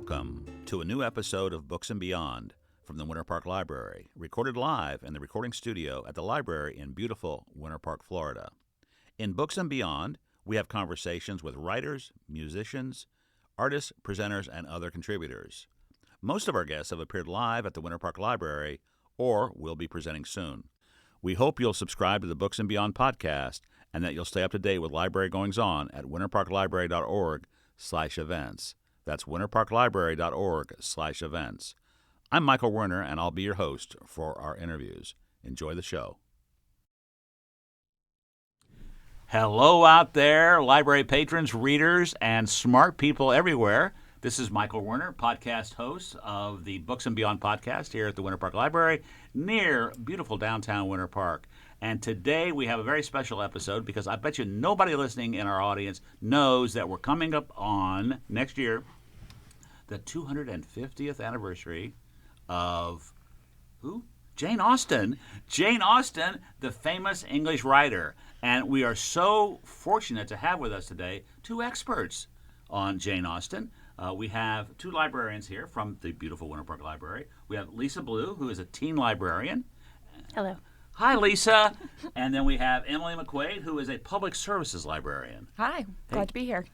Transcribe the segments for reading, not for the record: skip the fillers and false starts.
Welcome to a new episode of Books and Beyond from the Winter Park Library, recorded live in the recording studio at the library in beautiful Winter Park, Florida. In Books and Beyond, we have conversations with writers, musicians, artists, presenters, and other contributors. Most of our guests have appeared live at the Winter Park Library or will be presenting soon. We hope you'll subscribe to the Books and Beyond podcast and that you'll stay up to date with library goings-on at winterparklibrary.org/events. That's winterparklibrary.org/events. I'm Michael Werner, and I'll be your host for our interviews. Enjoy the show. Hello out there, library patrons, readers, and smart people everywhere. This is Michael Werner, podcast host of the Books and Beyond podcast here at the Winter Park Library near beautiful downtown Winter Park. And today we have a very special episode because I bet you nobody listening in our audience knows that we're coming up on, next year, the 250th anniversary of who? Jane Austen. Jane Austen, the famous English writer. And we are so fortunate to have with us today two experts on Jane Austen. We have two librarians here from the beautiful Winter Park Library. We have Lisa Blue, who is a teen librarian. Hello. Hi, Lisa. And then we have Emily McQuade, who is a public services librarian. Hi. Glad to be here.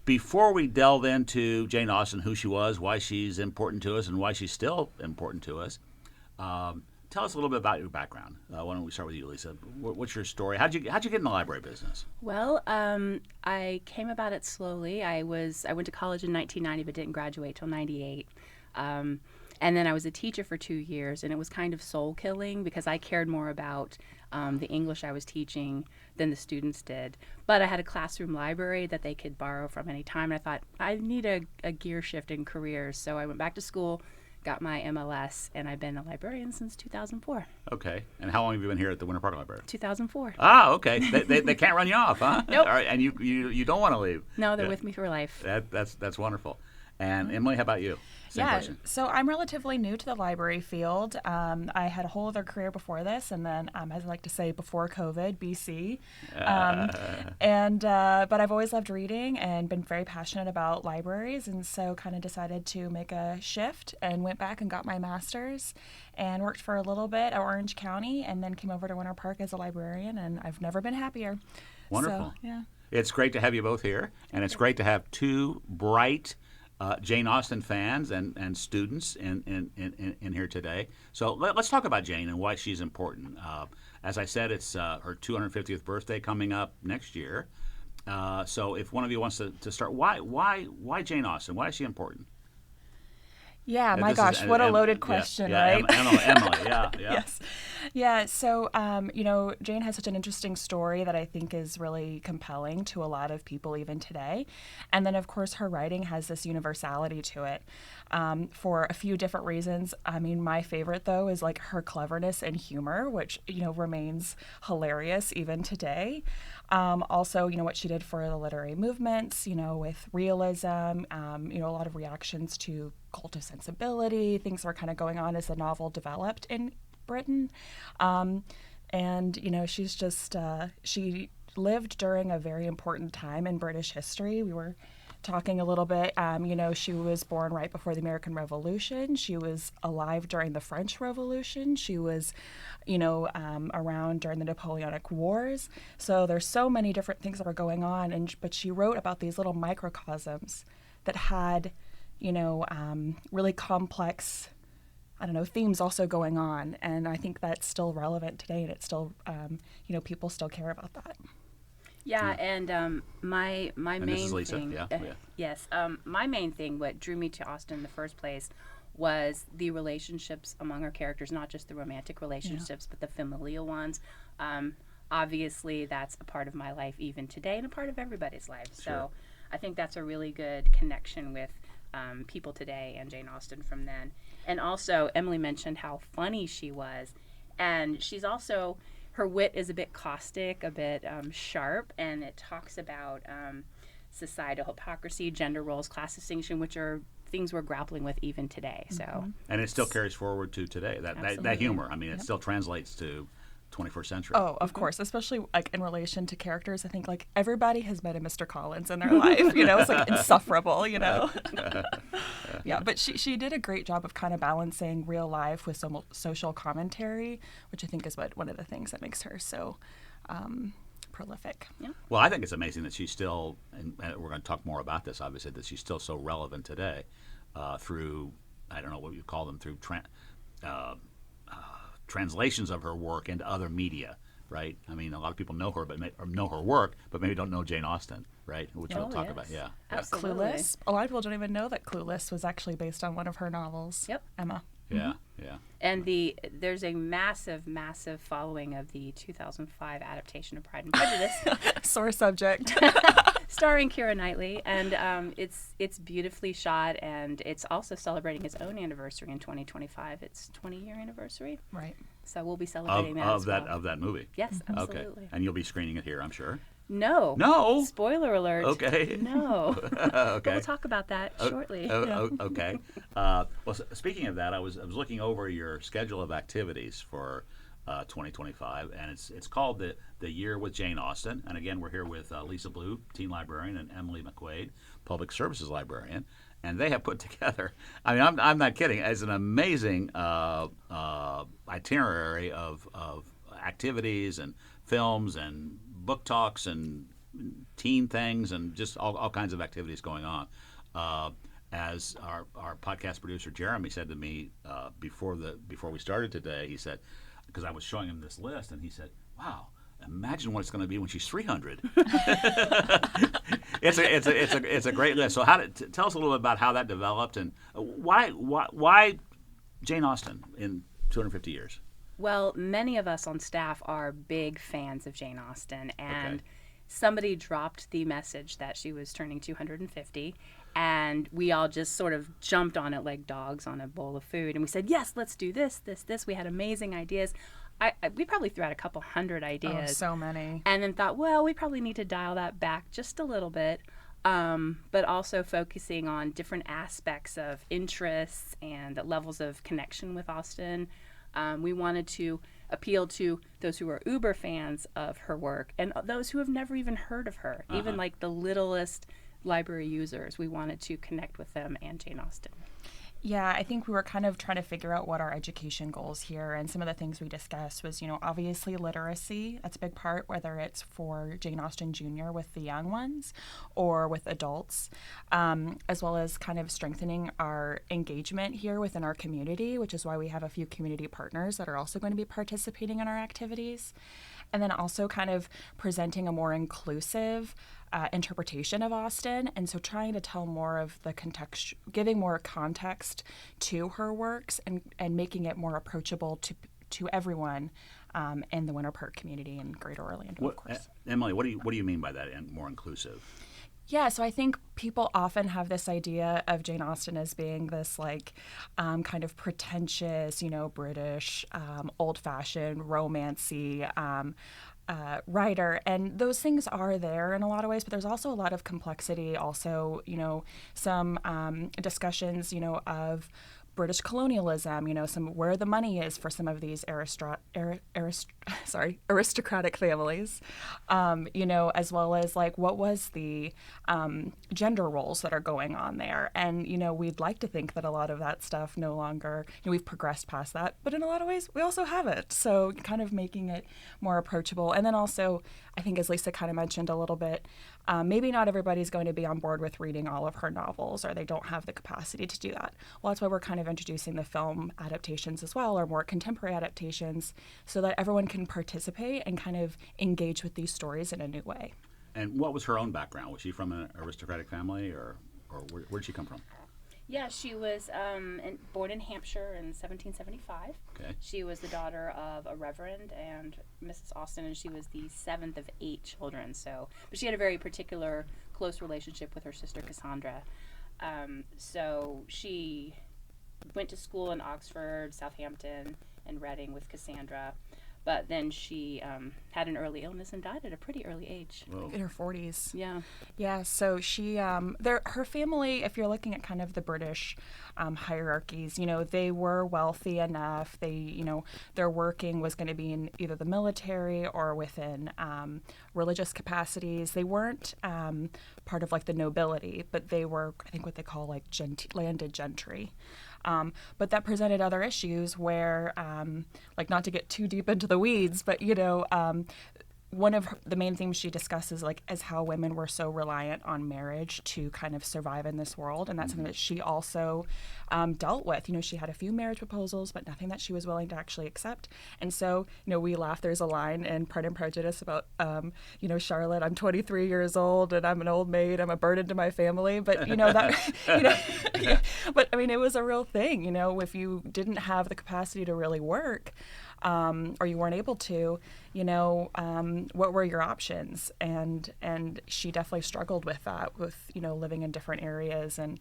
Before we delve into Jane Austen, who she was, why she's important to us, and why she's still important to us, tell us a little bit about your background. Why don't we start with you, Lisa? What's your story? How'd you get in the library business? Well, I came about it slowly. I went to college in 1990, but didn't graduate till 98. And then I was a teacher for 2 years, and it was kind of soul-killing because I cared more about the English I was teaching than the students did. But I had a classroom library that they could borrow from any time, and I thought, I need a gear shift in careers. So I went back to school, got my MLS, and I've been a librarian since 2004. Okay. And how long have you been here at the Winter Park Library? 2004. Ah, okay. They can't run you off, huh? Nope. All right. And you don't want to leave. No, they're with me for life. That's wonderful. And Emily, how about you? Same question. So I'm relatively new to the library field. I had a whole other career before this, and then, as I like to say, before COVID, BC. But I've always loved reading and been very passionate about libraries, and so kind of decided to make a shift and went back and got my master's and worked for a little bit at Orange County, and then came over to Winter Park as a librarian, and I've never been happier. Wonderful. So, yeah. It's great to have you both here, and it's great to have two bright Jane Austen fans and students in here today. So let's talk about Jane and why she's important. As I said, it's her 250th birthday coming up next year. So if one of you wants to start, why Jane Austen? Why is she important? Yeah, my gosh, what a loaded question, right? Emily, yeah. Yes. Yeah, so, Jane has such an interesting story that I think is really compelling to a lot of people even today. And then, of course, her writing has this universality to it for a few different reasons. I mean, my favorite, though, is like her cleverness and humor, which, remains hilarious even today. Also, what she did for the literary movements, with realism, a lot of reactions to cult of sensibility, things were kind of going on as the novel developed in Britain. She's just, she lived during a very important time in British history. We were talking a little bit, she was born right before the American Revolution. She was alive during the French Revolution. She was, around during the Napoleonic Wars. So there's so many different things that were going on. But she wrote about these little microcosms that had, really complex, themes also going on. And I think that's still relevant today, and it's still, people still care about that. Yeah, and my main this is Lisa. thing, yes, my main thing, what drew me to Austen in the first place, was the relationships among her characters, not just the romantic relationships, but the familial ones. Obviously, that's a part of my life even today, and a part of everybody's life. Sure. So I think that's a really good connection with people today and Jane Austen from then. And also, Emily mentioned how funny she was, and she's also, her wit is a bit caustic, a bit sharp, and it talks about societal hypocrisy, gender roles, class distinction, which are things we're grappling with even today. So, and it still carries forward to today. That humor. I mean, it still translates to 21st century. Oh, of course, especially like in relation to characters. I think like everybody has met a Mr. Collins in their life. It's like insufferable. Yeah, but she did a great job of kind of balancing real life with some social commentary, which I think is one of the things that makes her so prolific. Yeah. Well, I think it's amazing that she's still, and we're going to talk more about this, obviously, that she's still so relevant today through, I don't know what you call them, through translations of her work into other media, right? I mean, a lot of people know her, or know her work, but maybe don't know Jane Austen, right? Which we'll talk about. Yeah. Absolutely. Clueless. A lot of people don't even know that Clueless was actually based on one of her novels. Yep. Emma. Yeah, yeah. And there's a massive, massive following of the 2005 adaptation of Pride and Prejudice, Sore subject. starring Keira Knightley, and it's beautifully shot, and it's also celebrating its own anniversary in 2025. Its 20-year anniversary. Right. So we'll be celebrating that Of as that well. of that movie. Yes, Okay. absolutely. And you'll be screening it here, I'm sure. No. No. Spoiler alert. Okay. No. But Okay. we'll talk about that shortly. Okay. Speaking of that, I was looking over your schedule of activities for 2025, and it's called the Year with Jane Austen. And again, we're here with Lisa Blue, teen librarian, and Emily McQuade, public services librarian. And they have put together, I mean, I'm not kidding, as an amazing itinerary of activities and films and book talks and teen things and just all kinds of activities going on. As our podcast producer Jeremy said to me before we started today, he said, because I was showing him this list, and he said, "Wow, imagine what it's going to be when she's 300." It's a great list. So tell us a little bit about how that developed and why Jane Austen in 250 years. Well, many of us on staff are big fans of Jane Austen, and Okay. somebody dropped the message that she was turning 250, and we all just sort of jumped on it like dogs on a bowl of food, and we said, yes, let's do this. We had amazing ideas. We probably threw out a couple hundred Oh, ideas. so many. And then thought, well, we probably need to dial that back just a little bit, but also focusing on different aspects of interests and levels of connection with Austen. We wanted to appeal to those who are uber fans of her work and those who have never even heard of her, even like the littlest library users. We wanted to connect with them and Jane Austen. Yeah, I think we were kind of trying to figure out what our education goals here, and some of the things we discussed was, obviously literacy. That's a big part, whether it's for Jane Austen Jr. with the young ones or with adults, as well as kind of strengthening our engagement here within our community, which is why we have a few community partners that are also going to be participating in our activities. And then also kind of presenting a more inclusive interpretation of Austen, and so trying to tell more of the context, giving more context to her works, and making it more approachable to everyone in the Winter Park community and Greater Orlando, of course. Emily, what do you mean by that? And more inclusive? Yeah, so I think people often have this idea of Jane Austen as being this kind of pretentious, British, old-fashioned, romancy writer, and those things are there in a lot of ways, but there's also a lot of complexity. Also, some discussions, of British colonialism, some where the money is for some of these aristocratic families, as well as what was the gender roles that are going on there. And, we'd like to think that a lot of that stuff no longer, we've progressed past that, but in a lot of ways we also haven't. So kind of making it more approachable. And then also, I think as Lisa kind of mentioned a little bit, maybe not everybody's going to be on board with reading all of her novels, or they don't have the capacity to do that. Well, that's why we're kind of introducing the film adaptations as well, or more contemporary adaptations, so that everyone can participate and kind of engage with these stories in a new way. And what was her own background? Was she from an aristocratic family, or where did she come from? Yeah, she was born in Hampshire in 1775. Okay. She was the daughter of a reverend and Mrs. Austen, and she was the 7th of 8 children. But she had a very particular close relationship with her sister Cassandra. So she went to school in Oxford, Southampton, and Reading with Cassandra. But then she had an early illness and died at a pretty early age. Well, In her 40s. Yeah. Yeah, so she, her family, if you're looking at kind of the British hierarchies, they were wealthy enough. They, their working was going to be in either the military or within religious capacities. They weren't part of like the nobility, but they were, I think, what they call like landed gentry. But that presented other issues where, like, not to get too deep into the weeds, but one of the main themes she discusses is how women were so reliant on marriage to kind of survive in this world, and that's something that she also dealt with. She had a few marriage proposals, but nothing that she was willing to actually accept. And so, we laugh. There's a line in Pride and Prejudice about, Charlotte, I'm 23 years old and I'm an old maid. I'm a burden to my family. But that, but I mean, it was a real thing. If you didn't have the capacity to really work, or you weren't able to, what were your options? And she definitely struggled with that, with, living in different areas. And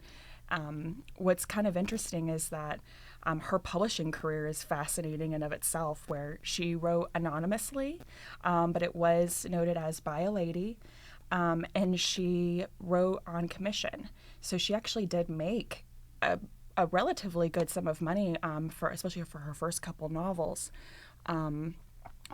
what's kind of interesting is that her publishing career is fascinating in of itself, where she wrote anonymously, but it was noted as by a lady, and she wrote on commission. So she actually did make a relatively good sum of money, especially for her first couple novels,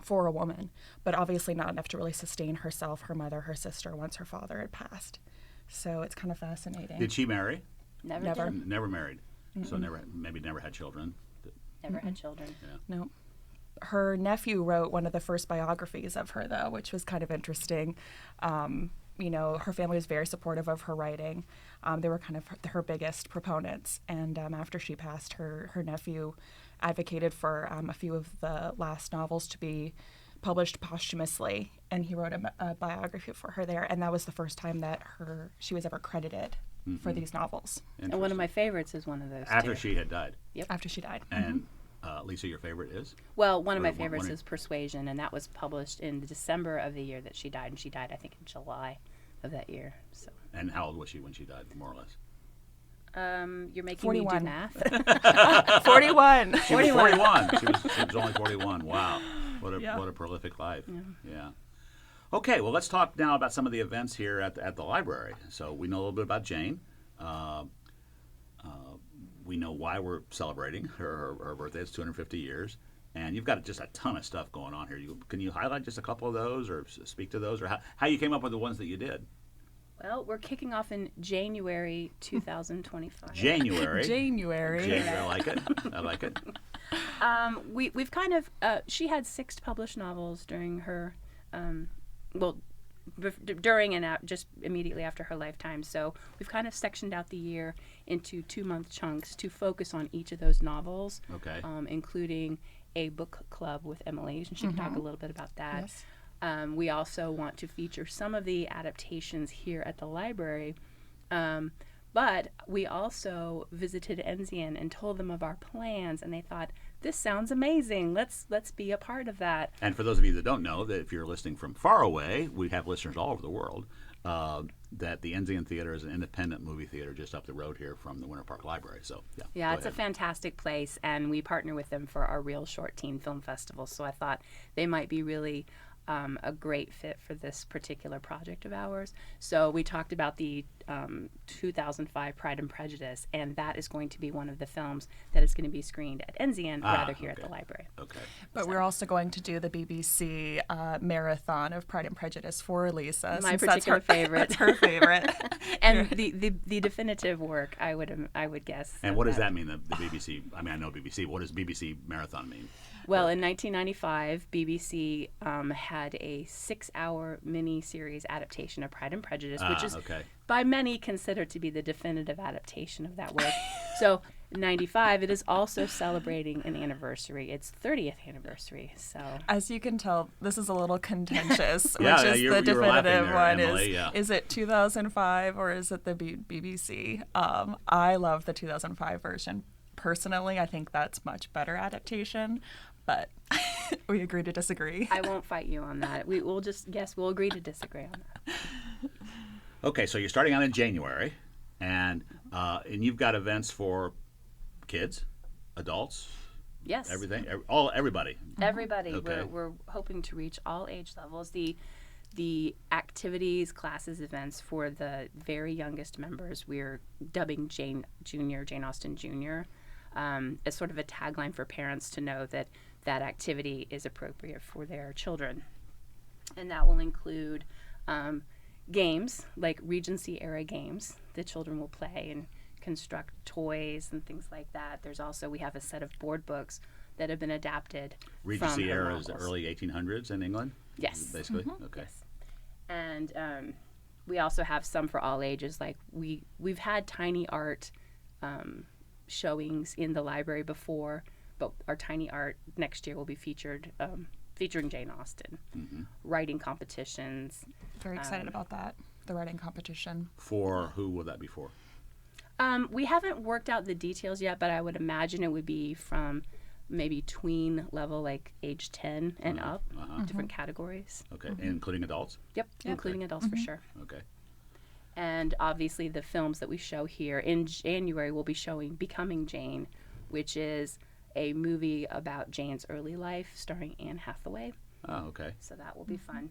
for a woman, but obviously not enough to really sustain herself, her mother, her sister, once her father had passed. So it's kind of fascinating. did she marry? Never. Never married. So maybe never had children. Never had children. Yeah. No. Her nephew wrote one of the first biographies of her, though, which was kind of interesting. Her family was very supportive of her writing. They were kind of her biggest proponents. And after she passed, her nephew advocated for a few of the last novels to be published posthumously, and he wrote a biography for her there. And that was the first time that she was ever credited for these novels. And one of my favorites is one of those. After too. she had died. Yep. After she died. And Lisa, your favorite is? Well, one of my Or one- favorites one- is Persuasion, and that was published in December of the year that she died, and she died, I think, in July of that year. So. And how old was she when she died, more or less? You're making me do 41. math. 41. She was 41. She was only 41. Wow. What Yeah. a prolific life. Yeah. Okay, well, let's talk now about some of the events here at the library. So we know a little bit about Jane. We know why we're celebrating her birthday. It's 250 years. And you've got just a ton of stuff going on here. Can you highlight just a couple of those or speak to those, or how you came up with the ones that you did? Well, we're kicking off in January 2025. January. I like it. I like it. We've kind of she had 6 published novels during her during and just immediately after her lifetime. So we've kind of sectioned out the year into 2-month chunks to focus on each of those novels. Okay. Including a book club with Emily, and she can talk a little bit about that. Yes. We also want to feature some of the adaptations here at the library. But we also visited Enzian and told them of our plans, and they thought, this sounds amazing. Let's be a part of that. And for those of you that don't know, that if you're listening from far away, we have listeners all over the world, that the Enzian Theater is an independent movie theater just up the road here from the Winter Park Library. So, Yeah, go it's a ahead. fantastic place, and we partner with them for our Real Short Teen Film Festival, so I thought they might be really a great fit for this particular project of ours. So we talked about the 2005 Pride and Prejudice, and that is going to be one of the films that is going to be screened at Enzian rather here at the library. Okay. But we're also going to do the BBC marathon of Pride and Prejudice for Lisa. My since that's particular favorite. That's her favorite. And the definitive work, I would guess. And what does that mean, the BBC? I mean, I know BBC. What does BBC Marathon mean? Well, in 1995, BBC had a 6-hour mini-series adaptation of Pride and Prejudice, which is okay. by many considered to be the definitive adaptation of that work. So, 95, it is also celebrating an anniversary. Its 30th anniversary. So, As you can tell, this is a little contentious, Yeah, which yeah, is you the were laughing definitive there, one. Emily, yeah. Is it 2005 or is it the BBC? I love the 2005 version. Personally, I think that's much better adaptation, but we agree to disagree. I won't fight you on that. We'll just guess we'll agree to disagree on that. Okay, so you're starting out in January, and you've got events for kids, adults, Yes. Everything? Everybody? Everybody. Okay. We're hoping to reach all age levels. The activities, classes, events for the very youngest members, we're dubbing Jane Austen Jr. As sort of a tagline for parents to know that that activity is appropriate for their children. And that will include games, like Regency era games. The children will play and construct toys and things like that. We have a set of board books that have been adapted Regency from her era is the novels. early 1800s in England? Yes. Basically? Okay. Yes. And we also have some for all ages. Like we've had tiny art showings in the library before, but our tiny art next year will be featuring Jane Austen. Writing competitions. Very excited about that, the writing competition. For who will that be for? We haven't worked out the details yet, but I would imagine it would be from maybe tween level, like age 10 and up, different categories. Okay. Including adults? Yep, including adults for sure. Okay. And obviously the films that we show here in January we'll be showing Becoming Jane, which is a movie about Jane's early life starring Anne Hathaway. Oh, okay. So that will be fun.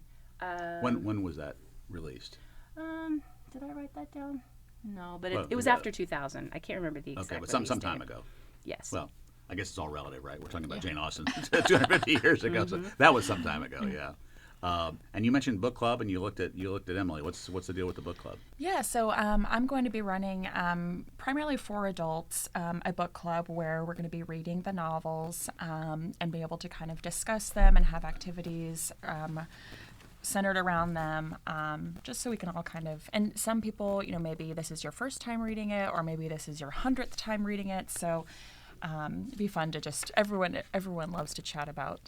When was that released? Did I write that down? No, but Well, it was yeah. after 2000. I can't remember the exact Okay, but release some time date. ago. Yes. Well, I guess it's all relative, right? We're talking about Jane Austen 250 years ago, so that was some time ago, yeah. And you mentioned book club, and you looked at Emily. What's the deal with the book club? Yeah, so I'm going to be running primarily for adults a book club where we're going to be reading the novels and be able to kind of discuss them and have activities centered around them, just so we can all kind of, and some people, maybe this is your first time reading it, or maybe this is your 100th time reading it, so it'd be fun to just, everyone loves to chat about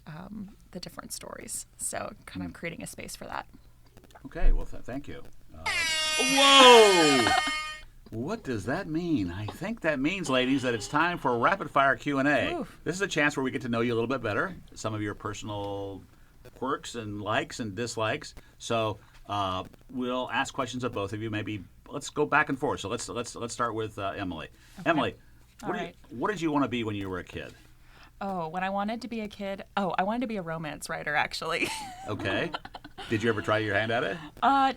the different stories, so kind of creating a space for that. Okay, well, thank you. Whoa! What does that mean? I think that means, ladies, that it's time for rapid fire Q&A. Oof. This is a chance where we get to know you a little bit better, some of your personal quirks and likes and dislikes. So we'll ask questions of both of you. Maybe let's go back and forth. So let's start with Emily. Okay. Emily, what did you want to be when you were a kid? Oh, when I wanted to be a kid, I wanted to be a romance writer, actually. Okay. Did you ever try your hand at it?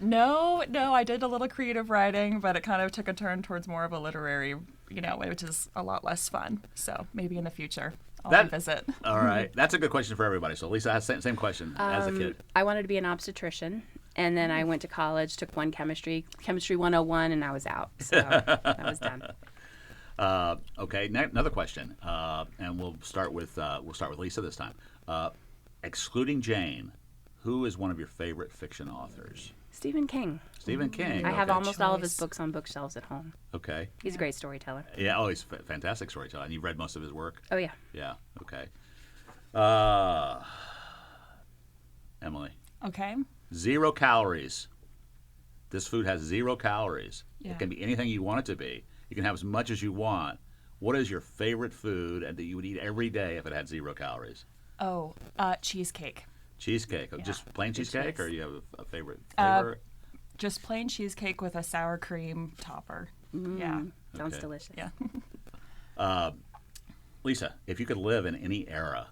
No, I did a little creative writing, but it kind of took a turn towards more of a literary, which is a lot less fun. So maybe in the future I'll revisit. All right. That's a good question for everybody. So Lisa has the same question as a kid. I wanted to be an obstetrician, and then I went to college, took one chemistry 101, and I was out. So I was done. Okay. Another question, and we'll start with Lisa this time. Excluding Jane, who is one of your favorite fiction authors? Stephen King. Stephen King. I have okay. almost all of his books on bookshelves at home. Okay. He's a great storyteller. Yeah. Oh, he's a fantastic storyteller. And you've read most of his work? Oh, yeah. Yeah. Okay. Emily. Okay. 0 calories. This food has 0 calories. Yeah. It can be anything you want it to be. You can have as much as you want. What is your favorite food that you would eat every day if it had 0 calories? Oh, cheesecake. Cheesecake. Yeah. Just plain cheesecake, choice. or you have a favorite flavor? Just plain cheesecake with a sour cream topper. Yeah. Sounds Okay. delicious. Yeah. Lisa, if you could live in any era,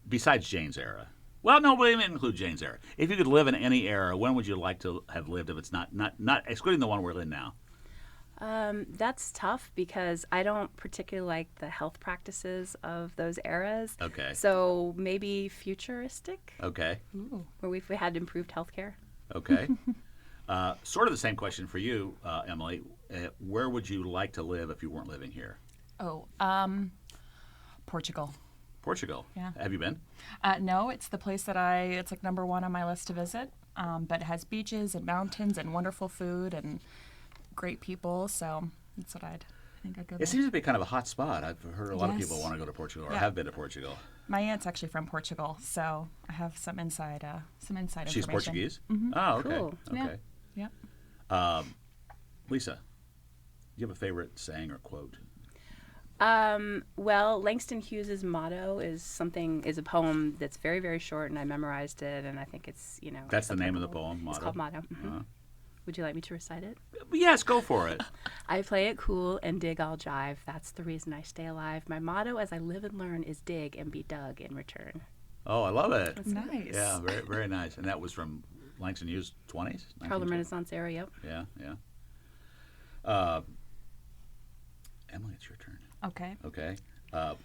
besides Jane's era, well, no, we didn't include Jane's era. If you could live in any era, when would you like to have lived if it's not excluding the one we're in now? That's tough because I don't particularly like the health practices of those eras. Okay. So maybe futuristic, Okay. where we had improved healthcare. Okay. Sort of the same question for you, Emily. Where would you like to live if you weren't living here? Oh, Portugal. Portugal. Yeah. Have you been? No, it's the place it's like number 1 on my list to visit. But it has beaches and mountains and wonderful food and great people. So that's what I think I'd go there. It seems to be kind of a hot spot. I've heard a lot of Yes. people want to go to Portugal or Yeah. have been to Portugal. My aunt's actually from Portugal, so I have some inside information. She's Portuguese? Oh, okay. Cool. Okay. Yeah. Lisa, do you have a favorite saying or quote? Well, Langston Hughes's motto is a poem that's very, very short, and I memerized it, and I think it's That's the name of the poem, It's motto? called Motto. Mhm. Would you like me to recite it? Yes, go for it. I play it cool and dig all jive. That's the reason I stay alive. My motto as I live and learn is dig and be dug in return. Oh, I love it. Nice. Yeah, very, very nice. And that was from Langston Hughes' 20s? Harlem Renaissance era, yep. Yeah, yeah. Emily, it's your turn. Okay. Okay.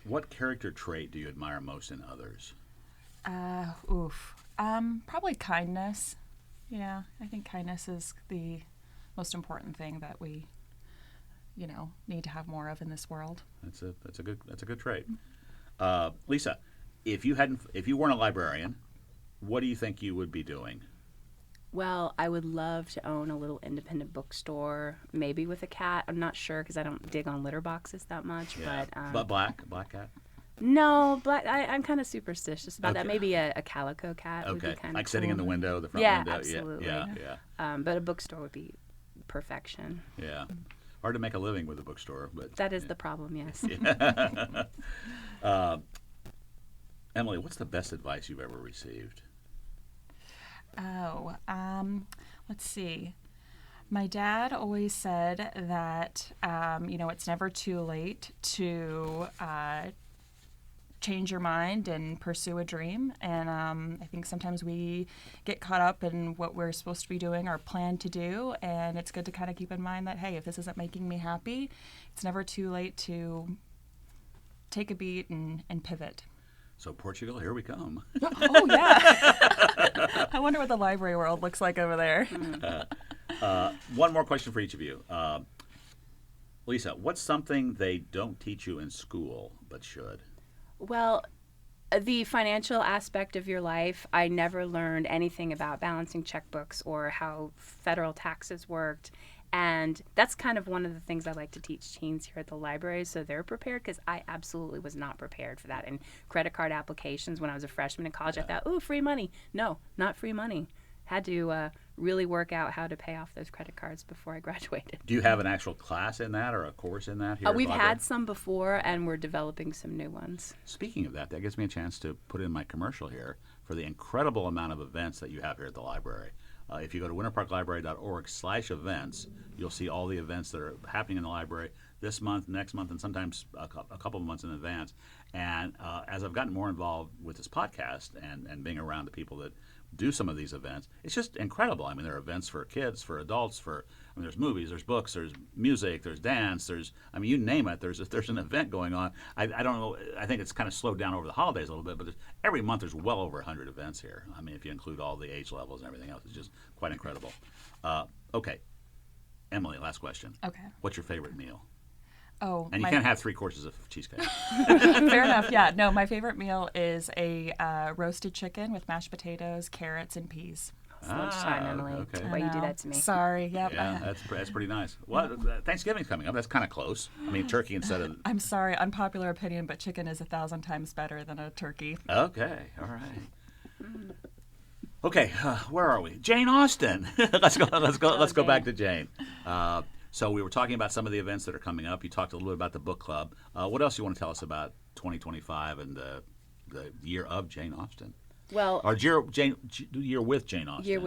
What character trait do you admire most in others? Probably kindness. Yeah, I think kindness is the most important thing that we, need to have more of in this world. That's a good trait. Lisa, if you weren't a librarian, what do you think you would be doing? Well, I would love to own a little independent bookstore, maybe with a cat. I'm not sure because I don't dig on litter boxes that much. Yeah. But Black cat? no, I'm kind of superstitious about that. Okay. Maybe a calico cat would be Okay, kind of like cool. sitting in the window, the front Yeah, window. absolutely. Yeah. But a bookstore would be perfection. Yeah. Hard to make a living with a bookstore, but That is the problem, yes. Emily, what's the best advice you've ever received? Let's see. My dad always said that, it's never too late to change your mind and pursue a dream. And I think sometimes we get caught up in what we're supposed to be doing or plan to do. And it's good to kind of keep in mind that, hey, if this isn't making me happy, it's never too late to take a beat and pivot. So Portugal, here we come. Oh, yeah. I wonder what the library world looks like over there. One more question for each of you. Lisa, what's something they don't teach you in school but should? Well, the financial aspect of your life, I never learned anything about balancing checkbooks or how federal taxes worked. And that's kind of one of the things I like to teach teens here at the library so they're prepared, because I absolutely was not prepared for that. And credit card applications when I was a freshman in college, I thought, ooh, free money. No, not free money. Had to really work out how to pay off those credit cards before I graduated. Do you have an actual class in that or a course in that here? We've had some before, and we're developing some new ones. Speaking of that gives me a chance to put in my commercial here for the incredible amount of events that you have here at the library. If you go to winterparklibrary.org/events, you'll see all the events that are happening in the library this month, next month, and sometimes a couple of months in advance. And as I've gotten more involved with this podcast and being around the people that do some of these events, it's just incredible. I mean, there are events for kids, for adults, there's movies, there's books, there's music, there's dance, you name it, there's an event going on. I don't know, I think it's kind of slowed down over the holidays a little bit, but every month there's well over 100 events here. I mean, if you include all the age levels and everything else, it's just quite incredible. Okay, Emily, last question. Okay. What's your favorite meal? Oh, and you can't have 3 courses of cheesecake. Fair enough. Yeah. No, my favorite meal is a roasted chicken with mashed potatoes, carrots, and peas. It's lunchtime, Emily. Okay. Why you do that to me? Sorry. Yep. Yeah, that's pretty nice. Well, Thanksgiving's coming up. That's kind of close. I mean, turkey instead of... I'm sorry, unpopular opinion, but chicken is 1,000 times better than a turkey. Okay. All right. Okay. Where are we? Jane Austen. Let's go back to Jane. So we were talking about some of the events that are coming up. You talked a little bit about the book club. What else do you want to tell us about 2025 and the Year of Jane Austen? Well, or Year with Jane Austen. Year with Jane Austen. Year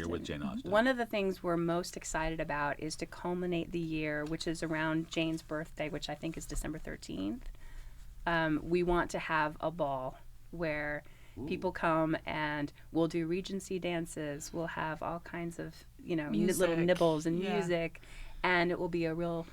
with Jane Austen. One of the things we're most excited about is to culminate the year, which is around Jane's birthday, which I think is December 13th. We want to have a ball where people come and we'll do Regency dances. We'll have all kinds of, little nibbles and music. And it will be a real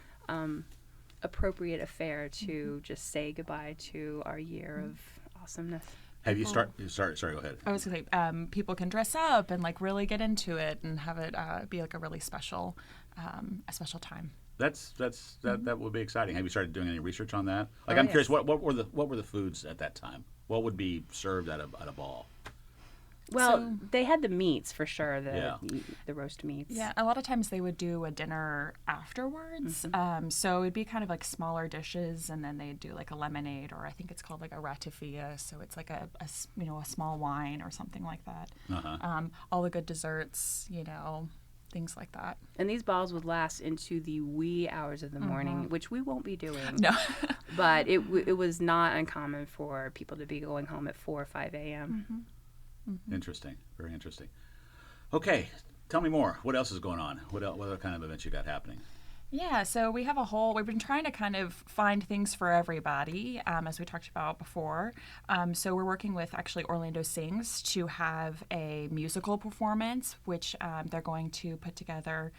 appropriate affair to just say goodbye to our year of awesomeness. Have you Sorry, go ahead. I was going to say, people can dress up and really get into it and have it be a really special, a special time. That would be exciting. Have you started doing any research on that? I'm yes. curious. What were the foods at that time? What would be served at a ball? Well, they had the meats for sure, the roast meats. Yeah, a lot of times they would do a dinner afterwards. So it'd be kind of like smaller dishes, and then they'd do like a lemonade, or I think it's called like a ratafia. So it's like a small wine or something like that. All the good desserts, things like that. And these balls would last into the wee hours of the morning, which we won't be doing. No. But it was not uncommon for people to be going home at 4 or 5 a.m. Interesting. Very interesting. Okay, Tell me more. What else is going on? What other kind of events you got happening? Yeah, so we've been trying to kind of find things for everybody, as we talked about before. So we're working with actually Orlando Sings to have a musical performance, which they're going to put together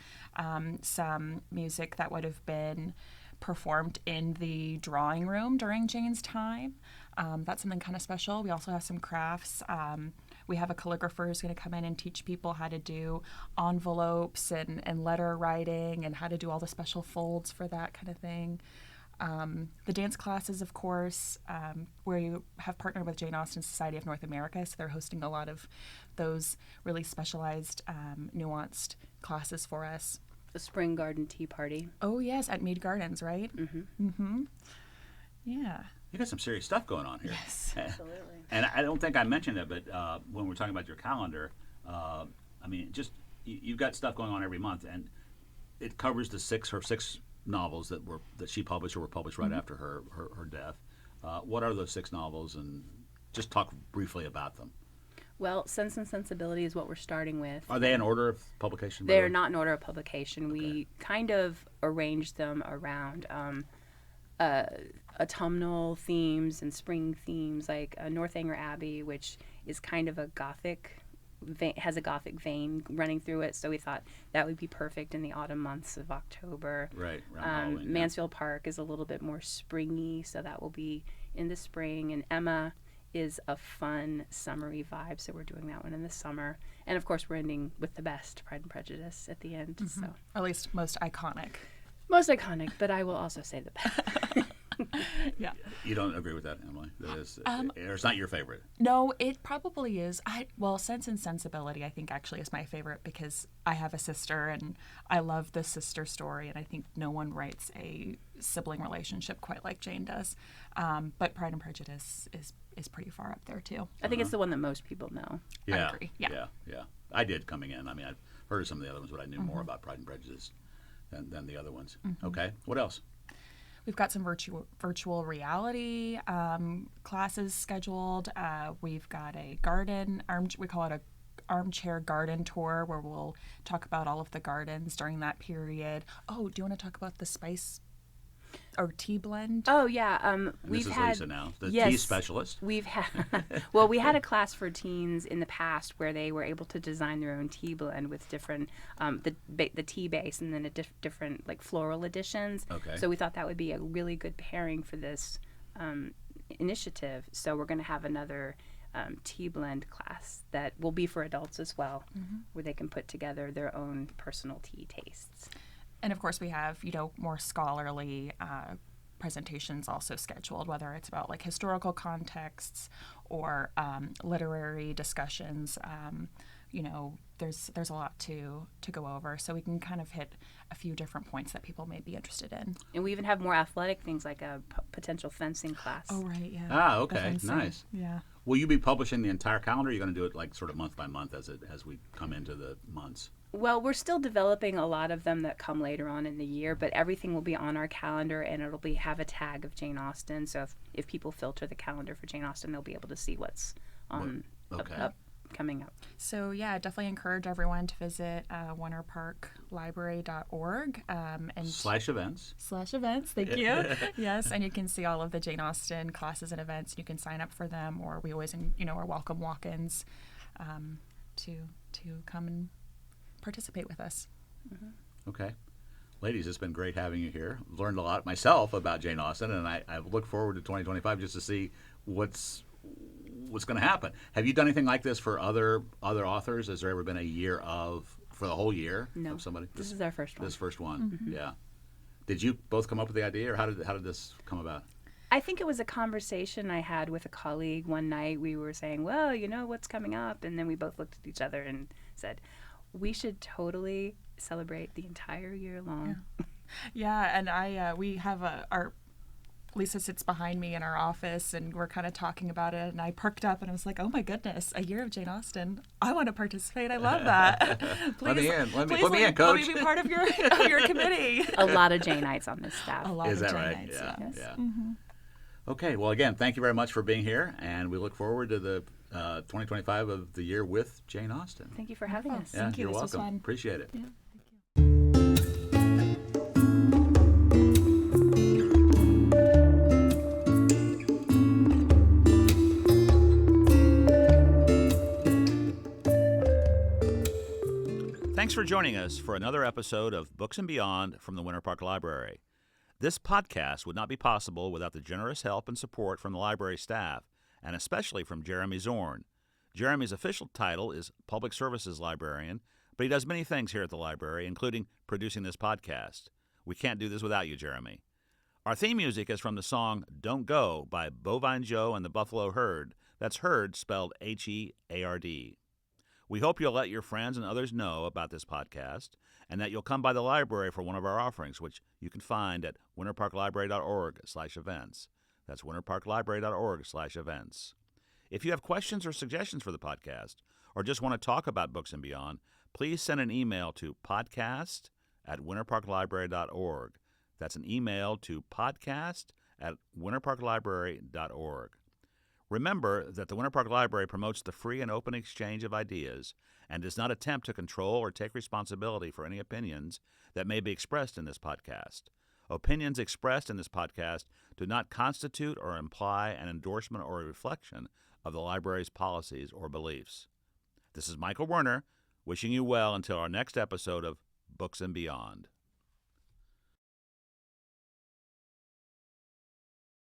some music that would have been performed in the drawing room during Jane's time. That's something kind of special. We also have some crafts. We have a calligrapher who's going to come in and teach people how to do envelopes and letter writing and how to do all the special folds for that kind of thing. The dance classes, of course, we have partnered with Jane Austen Society of North America, so they're hosting a lot of those really specialized, nuanced classes for us. The Spring Garden Tea Party. Oh, yes, at Mead Gardens, right? Mm-hmm. Mm-hmm. Yeah. You got some serious stuff going on here. Yes. Absolutely. And I don't think I mentioned it, but when we're talking about your calendar, I mean, just you've got stuff going on every month, and it covers the six novels that she published or were published right after her death. What are those 6 novels, and just talk briefly about them? Well, Sense and Sensibility is what we're starting with. Are they in order of publication? They're not in order of publication. We kind of arranged them around autumnal themes and spring themes, like Northanger Abbey, which is kind of a gothic has a gothic vein running through it, so we thought that would be perfect in the autumn months of October. Right. Halloween, Mansfield Park is a little bit more springy, so that will be in the spring. And Emma is a fun summery vibe, so we're doing that one in the summer. And of course, we're ending with the best, Pride and Prejudice, at the end. So At least most iconic. most iconic, but I will also say the best. Yeah. You don't agree with that, Emily? That is, or it's not your favorite? No, it probably is. Sense and Sensibility, I think, actually is my favorite because I have a sister and I love the sister story, and I think no one writes a sibling relationship quite like Jane does. But Pride and Prejudice is pretty far up there too. I think it's the one that most people know. Yeah. I agree. Yeah. I did coming in. I mean, I've heard of some of the other ones, but I knew more about Pride and Prejudice than the other ones. Okay. What else? We've got some virtual reality classes scheduled. We've got a we call it a armchair garden tour where we'll talk about all of the gardens during that period. Oh, do you want to talk about the spice or tea blend? Oh yeah, This is Lisa now, the tea specialist. We've had we had a class for teens in the past where they were able to design their own tea blend with different the tea base and then different like floral additions. Okay. So we thought that would be a really good pairing for this initiative. So we're going to have another tea blend class that will be for adults as well, where they can put together their own personal tea tastes. And of course, we have, more scholarly presentations also scheduled, whether it's about like historical contexts or literary discussions. There's a lot to go over, so we can kind of hit a few different points that people may be interested in. And we even have more athletic things like a potential fencing class. Oh, right, yeah. Ah, okay, nice. Yeah. Will you be publishing the entire calendar? Or are you going to do it like sort of month by month as we come into the months? Well, we're still developing a lot of them that come later on in the year, but everything will be on our calendar, and it'll have a tag of Jane Austen. So if people filter the calendar for Jane Austen, they'll be able to see what's coming up. So yeah, definitely encourage everyone to visit winterparklibrary.org and /events. Thank you. Yes, and you can see all of the Jane Austen classes and events. You can sign up for them, or we always are welcome walk-ins to come and participate with us. Okay. Ladies, it's been great having you here. Learned a lot myself about Jane Austen, and I look forward to 2025 just to see what's going to happen. Have you done anything like this for other authors? Has there ever been a year for the whole year of somebody? This is our first one. This first one, yeah. Did you both come up with the idea, or how did this come about? I think it was a conversation I had with a colleague one night. We were saying, well, what's coming up? And then we both looked at each other and said, we should totally celebrate the entire year long. Yeah, and we have our Lisa sits behind me in our office, and we're kind of talking about it, and I perked up and I was like, oh my goodness, a year of Jane Austen. I want to participate. I love that. Please, let me in, Coach. Let me be part of your committee. A lot of Janeites on this staff. A lot Is of that right? Janeites, Yeah. yes. Yeah. Okay, well, again, thank you very much for being here, and we look forward to the 2025 of the year with Jane Austen. Thank you for having us. Yeah, Thank you. You're This was welcome. fun. Appreciate it. Yeah. Thanks for joining us for another episode of Books and Beyond from the Winter Park Library. This podcast would not be possible without the generous help and support from the library staff, and especially from Jeremy Zorn. Jeremy's official title is Public Services Librarian, but he does many things here at the library, including producing this podcast. We can't do this without you, Jeremy. Our theme music is from the song Don't Go by Bovine Joe and the Buffalo Herd. That's Herd spelled H-E-A-R-D. We hope you'll let your friends and others know about this podcast and that you'll come by the library for one of our offerings, which you can find at winterparklibrary.org/events. That's winterparklibrary.org/events. If you have questions or suggestions for the podcast or just want to talk about Books and Beyond, please send an email to podcast@winterparklibrary.org. That's an email to podcast@winterparklibrary.org. Remember that the Winter Park Library promotes the free and open exchange of ideas and does not attempt to control or take responsibility for any opinions that may be expressed in this podcast. Opinions expressed in this podcast do not constitute or imply an endorsement or a reflection of the library's policies or beliefs. This is Michael Werner, wishing you well until our next episode of Books and Beyond.